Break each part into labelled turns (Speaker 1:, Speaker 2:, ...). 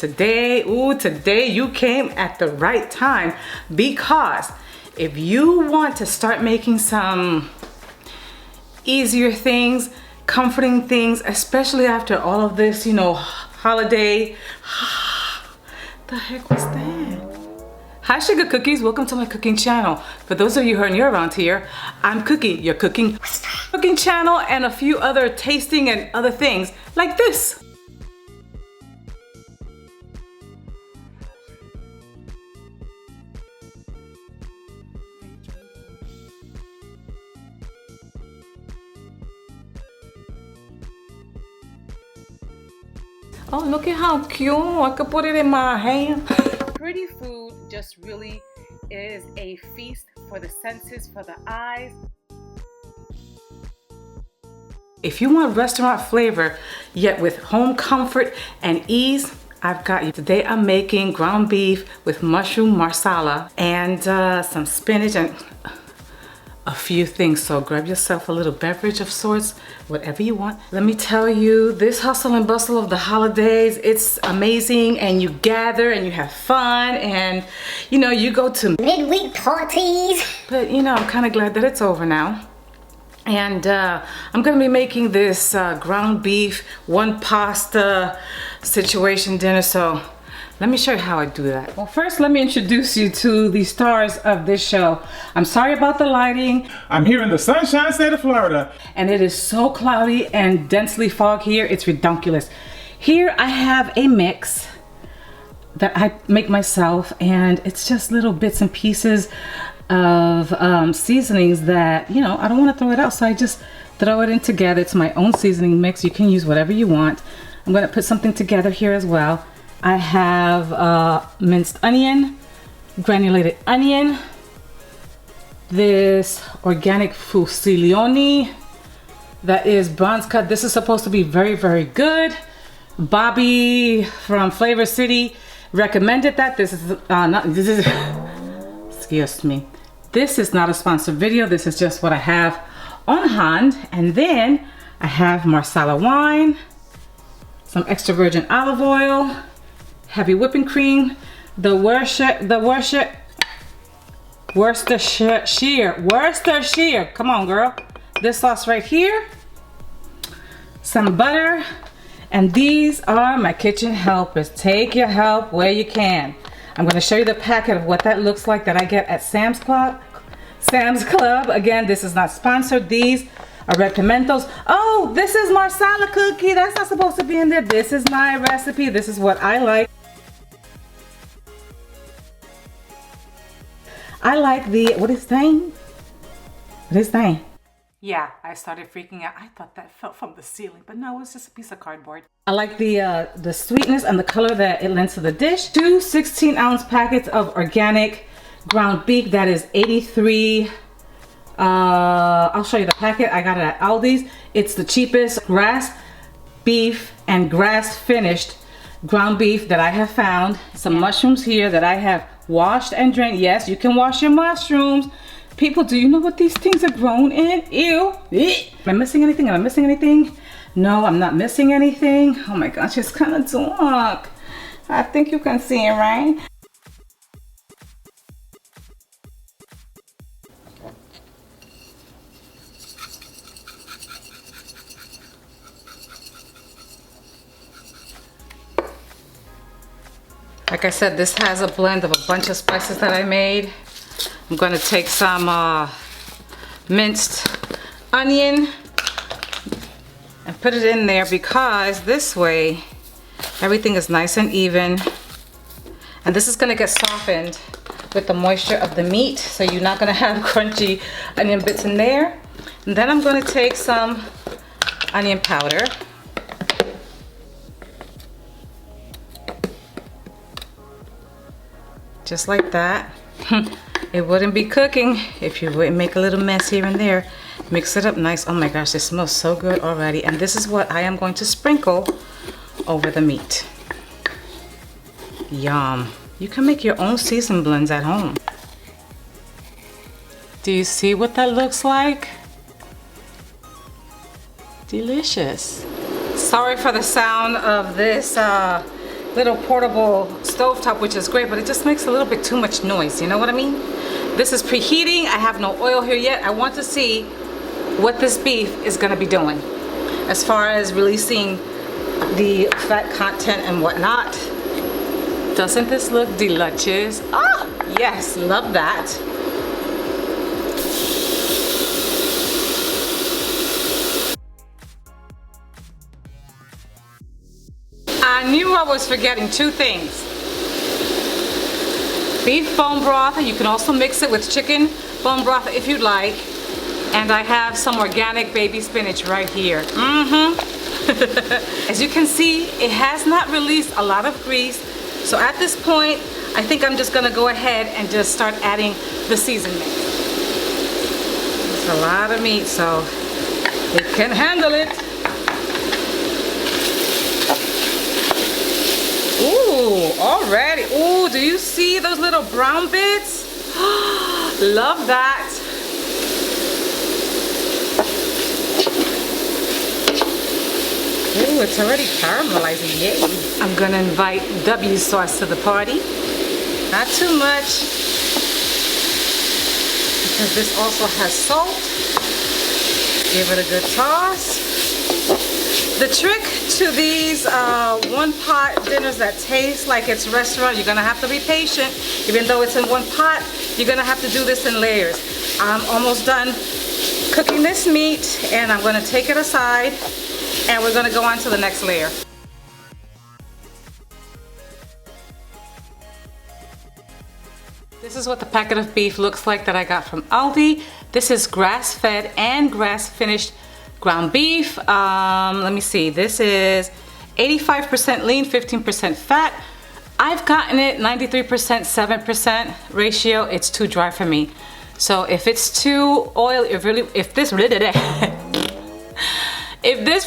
Speaker 1: Today you came at the right time, because if you want to start making some easier things, comforting things, especially after all of this, you know, holiday. The heck was that? Hi sugar cookies, welcome to my cooking channel. For those of you who are new around here, I'm Cookie, your cooking channel, and a few other tasting and other things like this. Oh, look at how cute. I could put it in my hand. Pretty food just really is a feast for the senses, for the eyes. If you want restaurant flavor, yet with home comfort and ease, I've got you. Today I'm making ground beef with mushroom marsala and some spinach and a few things. So grab yourself a little beverage of sorts, whatever you want. Let me tell you, this hustle and bustle of the holidays, it's amazing, and you gather and you have fun, and you know, you go to midweek parties. But you know, I'm kind of glad that it's over now. And I'm gonna be making this ground beef, one pasta situation dinner. So let me show you how I do that. Well, first, let me introduce you to the stars of this show. I'm sorry about the lighting.
Speaker 2: I'm here in the Sunshine State of Florida.
Speaker 1: And it is so cloudy and densely fog here, it's redonkulous. Here I have a mix that I make myself, and it's just little bits and pieces of seasonings that, you know, I don't want to throw it out, so I just throw it in together. It's my own seasoning mix. You can use whatever you want. I'm going to put something together here as well. I have minced onion, granulated onion, this organic fusillione that is bronze cut. This is supposed to be very, very good. Bobby from Flavor City recommended that. This is excuse me. This is not a sponsored video. This is just what I have on hand. And then I have Marsala wine, some extra virgin olive oil, heavy whipping cream, the Worcestershire, come on girl, this sauce right here, some butter, and these are my kitchen helpers. Take your help where you can. I'm going to show you the packet of what that looks like that I get at Sam's Club. Again, this is not sponsored. These are red pimentos. Oh, this is Marsala cookie. That's not supposed to be in there. This is my recipe. This is what I like. I like the, what is thing? Yeah, I started freaking out. I thought that fell from the ceiling, but no, it's just a piece of cardboard. I like the sweetness and the color that it lends to the dish. Two 16-ounce packets of organic ground beef. That is 83. I'll show you the packet. I got it at Aldi's. It's the cheapest grass beef and grass finished ground beef that I have found. Some mushrooms here that I have washed and drained. Yes, you can wash your mushrooms. People, do you know what these things are grown in? Ew. Am I missing anything? Am I missing anything? No, I'm not missing anything. Oh my gosh, it's kind of dark. I think you can see it, right? Like I said, this has a blend of a bunch of spices that I made. I'm going to take some minced onion and put it in there, because this way everything is nice and even. And this is going to get softened with the moisture of the meat, so you're not going to have crunchy onion bits in there. And then I'm going to take some onion powder. Just like that. It wouldn't be cooking if you wouldn't make a little mess here and there. Mix it up nice. Oh my gosh, it smells so good already. And this is what I am going to sprinkle over the meat. Yum. You can make your own season blends at home. Do you see what that looks like? Delicious. Sorry for the sound of this little portable stovetop, which is great, but it just makes a little bit too much noise, you know what I mean? This is preheating. I have no oil here yet. I want to see what this beef is gonna be doing as far as releasing the fat content and whatnot. Doesn't this look delicious? Ah, yes, love that. I knew I was forgetting two things. Beef bone broth, you can also mix it with chicken bone broth if you'd like. And I have some organic baby spinach right here. As you can see, it has not released a lot of grease. So at this point, I think I'm just gonna go ahead and just start adding the seasoning. It's a lot of meat, so it can handle it. Ooh, already. Ooh, do you see those little brown bits? Love that. Ooh, it's already caramelizing, yay. I'm gonna invite W sauce to the party. Not too much, because this also has salt. Give it a good toss. The trick to these one pot dinners that taste like it's restaurant, you're gonna have to be patient. Even though it's in one pot, you're gonna have to do this in layers. I'm almost done cooking this meat, and I'm gonna take it aside, and we're gonna go on to the next layer. This is what the packet of beef looks like that I got from Aldi. This is grass-fed and grass-finished ground beef. Let me see, this is 85% lean, 15% fat. I've gotten it 93%, 7% ratio. It's too dry for me. So if it's too oily, if this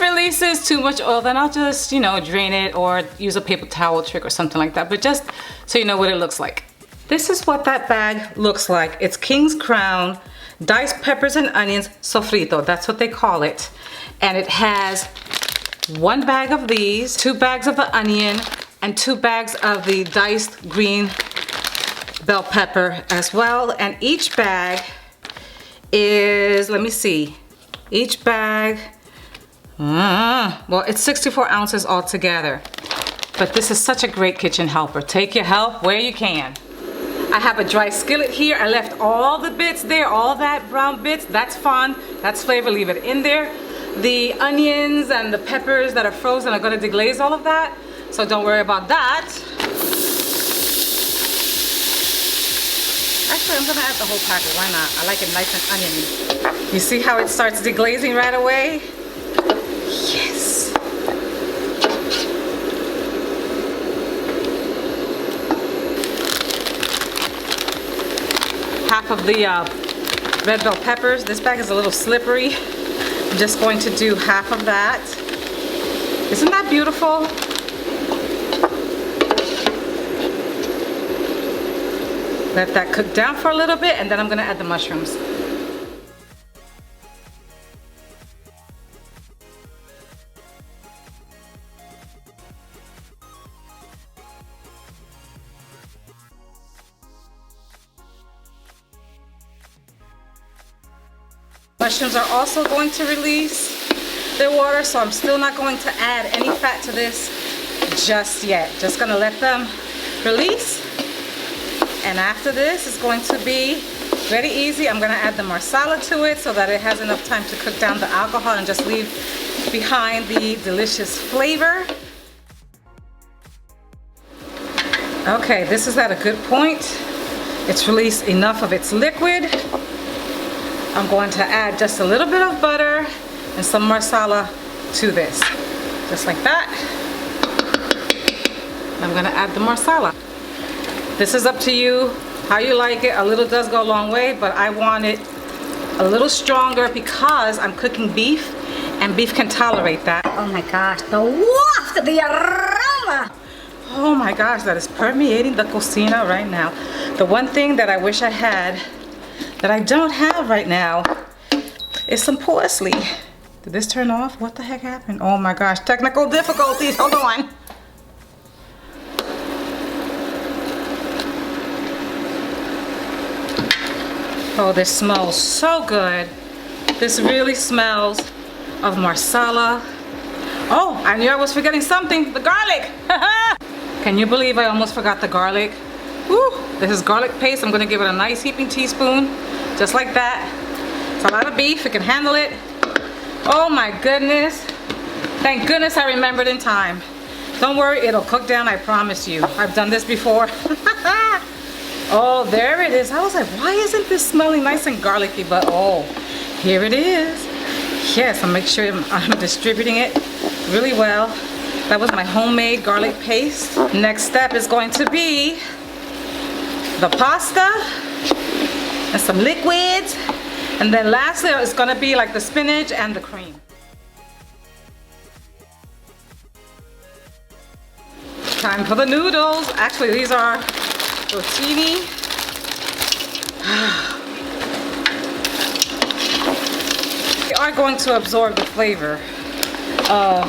Speaker 1: releases too much oil, then I'll just, you know, drain it or use a paper towel trick or something like that. But just so you know what it looks like. This is what that bag looks like. It's King's Crown diced peppers and onions sofrito, that's what they call it. And it has 1 bag of these, 2 bags of the onion, and 2 bags of the diced green bell pepper as well. And each bag is, let me see, each bag, well, it's 64 ounces altogether. But this is such a great kitchen helper. Take your help where you can. I have a dry skillet here. I left all the bits there, all that brown bits. That's fun, that's flavor, leave it in there. The onions and the peppers that are frozen are gonna deglaze all of that, so don't worry about that. Actually, I'm gonna add the whole packet, why not? I like it nice and oniony. You see how it starts deglazing right away? Yes. Half of the red bell peppers. This bag is a little slippery. I'm just going to do half of that. Isn't that beautiful? Let that cook down for a little bit, and then I'm gonna add the mushrooms. Mushrooms are also going to release their water, so I'm still not going to add any fat to this just yet. Just gonna let them release. And after this, it's going to be very easy. I'm gonna add the Marsala to it so that it has enough time to cook down the alcohol and just leave behind the delicious flavor. Okay, this is at a good point. It's released enough of its liquid. I'm going to add just a little bit of butter and some Marsala to this. Just like that. I'm gonna add the Marsala. This is up to you, how you like it. A little does go a long way, but I want it a little stronger because I'm cooking beef, and beef can tolerate that.
Speaker 3: Oh my gosh, the waft, the aroma!
Speaker 1: Oh my gosh, that is permeating the cocina right now. The one thing that I wish I had that I don't have right now is some parsley. Did this turn off? What the heck happened? Oh my gosh, technical difficulties, hold on. Oh, this smells so good. This really smells of Marsala. Oh, I knew I was forgetting something, the garlic. Can you believe I almost forgot the garlic? Woo, this is garlic paste. I'm gonna give it a nice heaping teaspoon, just like that. It's a lot of beef, it can handle it. Oh my goodness. Thank goodness I remembered in time. Don't worry, it'll cook down, I promise you. I've done this before. Oh, there it is. I was like, why isn't this smelling nice and garlicky? But oh, here it is. Yes, I'll make sure I'm distributing it really well. That was my homemade garlic paste. Next step is going to be the pasta and some liquids. And then lastly, it's gonna be like the spinach and the cream. Time for the noodles. Actually, these are rotini. They are going to absorb the flavor of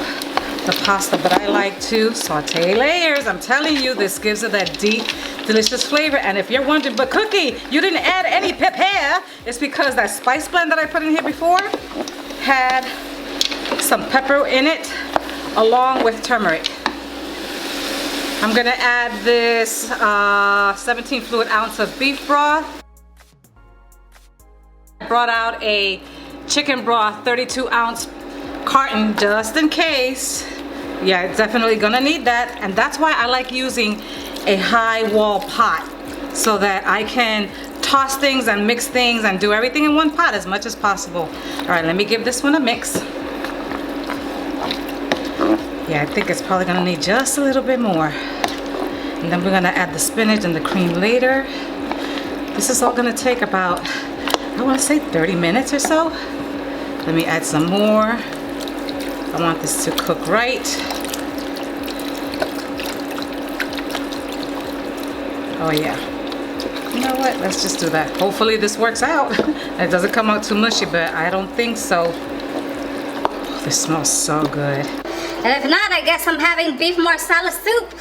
Speaker 1: the pasta, but I like to saute layers. I'm telling you, this gives it that deep, delicious flavor. And if you're wondering, but Cookie, you didn't add any pepper, it's because that spice blend that I put in here before had some pepper in it along with turmeric. I'm gonna add this 17 fluid ounce of beef broth. I brought out a chicken broth 32 ounce carton just in case. Yeah, definitely gonna need that. And that's why I like using a high wall pot, so that I can toss things and mix things and do everything in one pot as much as possible. All right, let me give this one a mix. Yeah, I think it's probably gonna need just a little bit more. And then we're gonna add the spinach and the cream later. This is all gonna take about, I wanna say 30 minutes or so. Let me add some more. I want this to cook right. Oh yeah. You know what, let's just do that. Hopefully this works out. It doesn't come out too mushy, but I don't think so. Oh, this smells so good.
Speaker 3: And if not, I guess I'm having beef marsala soup.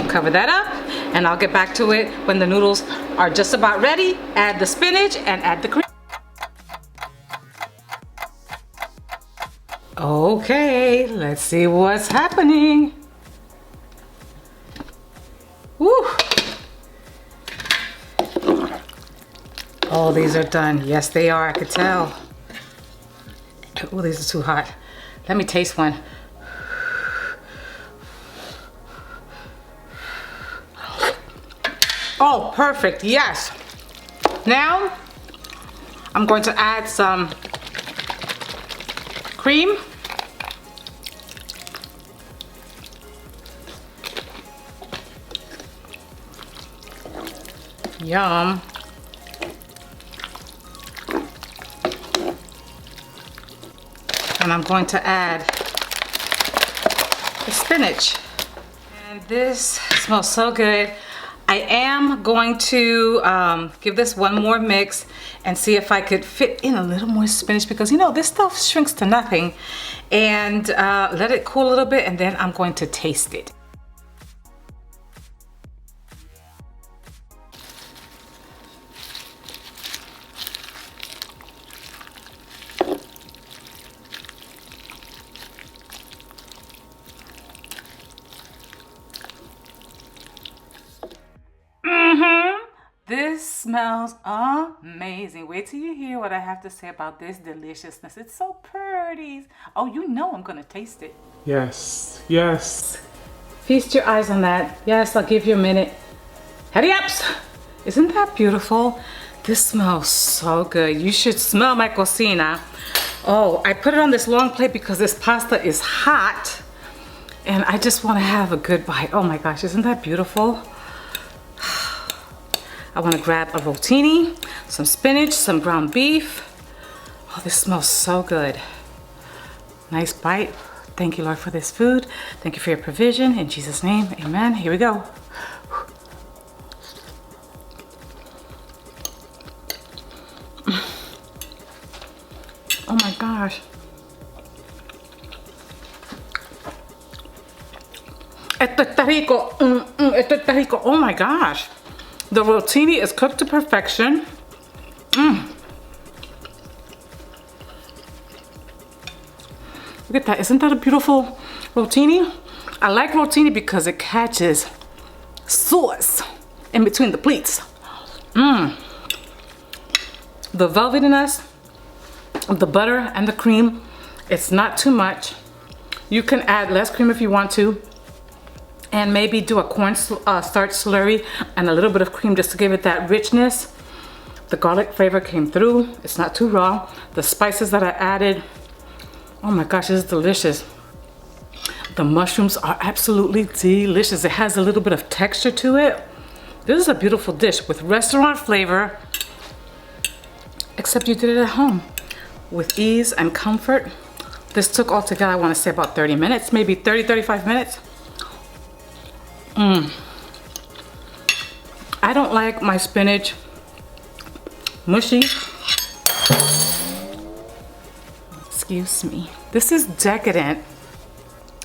Speaker 1: Cover that up, and I'll get back to it when the noodles are just about ready. Add the spinach and add the cream. Okay, let's see what's happening. Woo! Oh, these are done. Yes, they are, I could tell. Oh, these are too hot. Let me taste one. Oh, perfect, yes. Now, I'm going to add some cream. Yum. And I'm going to add the spinach. And this smells so good. I am going to give this one more mix and see if I could fit in a little more spinach, because you know this stuff shrinks to nothing. And let it cool a little bit, and then I'm going to taste it. This smells amazing. Wait till you hear what I have to say about this deliciousness. It's so pretty. Oh, you know I'm gonna taste it.
Speaker 2: Yes, yes.
Speaker 1: Feast your eyes on that. Yes, I'll give you a minute. Hurry up! Isn't that beautiful? This smells so good. You should smell my cocina. Oh, I put it on this long plate because this pasta is hot. And I just want to have a good bite. Oh my gosh, isn't that beautiful? I want to grab a rotini, some spinach, some ground beef. Oh, this smells so good. Nice bite. Thank you, Lord, for this food. Thank you for your provision. In Jesus' name, amen. Here we go. Oh my gosh. Esto está rico. Esto está rico. Oh my gosh. The rotini is cooked to perfection. Look at that, isn't that a beautiful rotini? I like rotini because it catches sauce in between the pleats. The velvetiness of the butter and the cream, it's not too much. You can add less cream if you want to, and maybe do a cornstarch slurry and a little bit of cream just to give it that richness. The garlic flavor came through. It's not too raw. The spices that I added, oh my gosh, this is delicious. The mushrooms are absolutely delicious. It has a little bit of texture to it. This is a beautiful dish with restaurant flavor, except you did it at home with ease and comfort. This took altogether, I want to say about 30 minutes, maybe 30, 35 minutes. I don't like my spinach mushy. Excuse me. This is decadent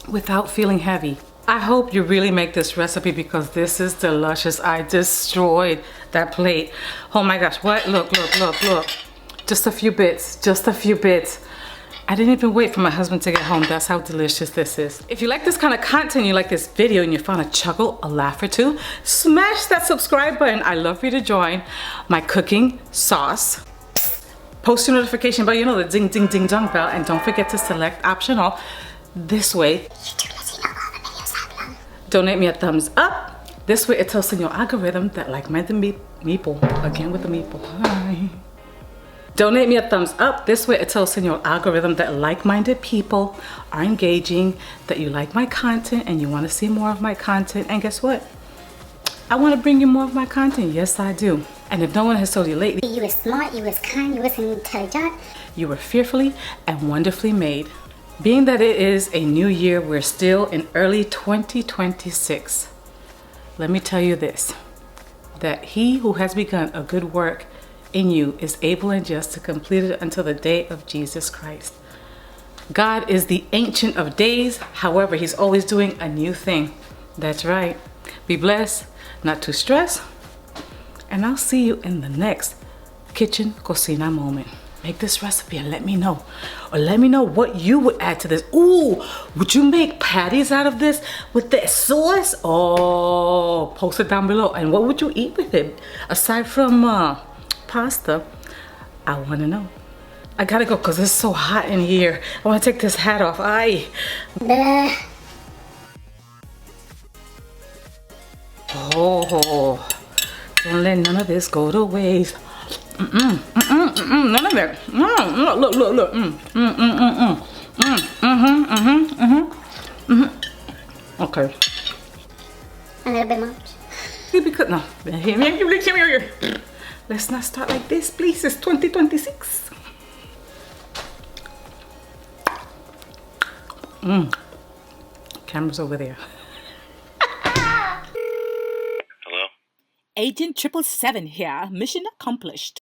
Speaker 1: without feeling heavy. I hope you really make this recipe because this is delicious. I destroyed that plate. Oh my gosh, what? Look, look, look, look. Just a few bits, just a few bits. I didn't even wait for my husband to get home. That's how delicious this is. If you like this kind of content, you like this video, and you found a chuckle, a laugh or two, smash that subscribe button. I'd love for you to join my cooking sauce. Post your notification bell, you know, the ding, ding, ding, dong bell, and don't forget to select optional. This way, donate me a thumbs up. This way, it tells in your algorithm that like-minded meeple, again with the meeple. Hi. Donate me a thumbs up. This way it tells in your algorithm that like-minded people are engaging, that you like my content and you want to see more of my content. And guess what? I want to bring you more of my content. Yes, I do. And if no one has told you lately,
Speaker 3: You were smart, you was kind, you was intelligent.
Speaker 1: you were fearfully and wonderfully made. Being that it is a new year, we're still in early 2026. Let me tell you this, that he who has begun a good work in you is able and just to complete it until the day of Jesus Christ. God is the Ancient of Days. However, he's always doing a new thing. That's right. Be blessed, not too stressed. And I'll see you in the next kitchen cocina moment. Make this recipe and let me know. Or let me know what you would add to this. Ooh, would you make patties out of this with that sauce? Oh, post it down below. And what would you eat with it? Aside from pasta, I want to know. I gotta go because it's so hot in here. I want to take this hat off. Aye. Oh, don't let none of this go to waste. None of it. Look, look, look. Okay.
Speaker 3: A little bit much.
Speaker 1: Because no. Let's not start like this, please. It's 2026. Camera's over there.
Speaker 4: Hello?
Speaker 5: Agent 777 here. Mission accomplished.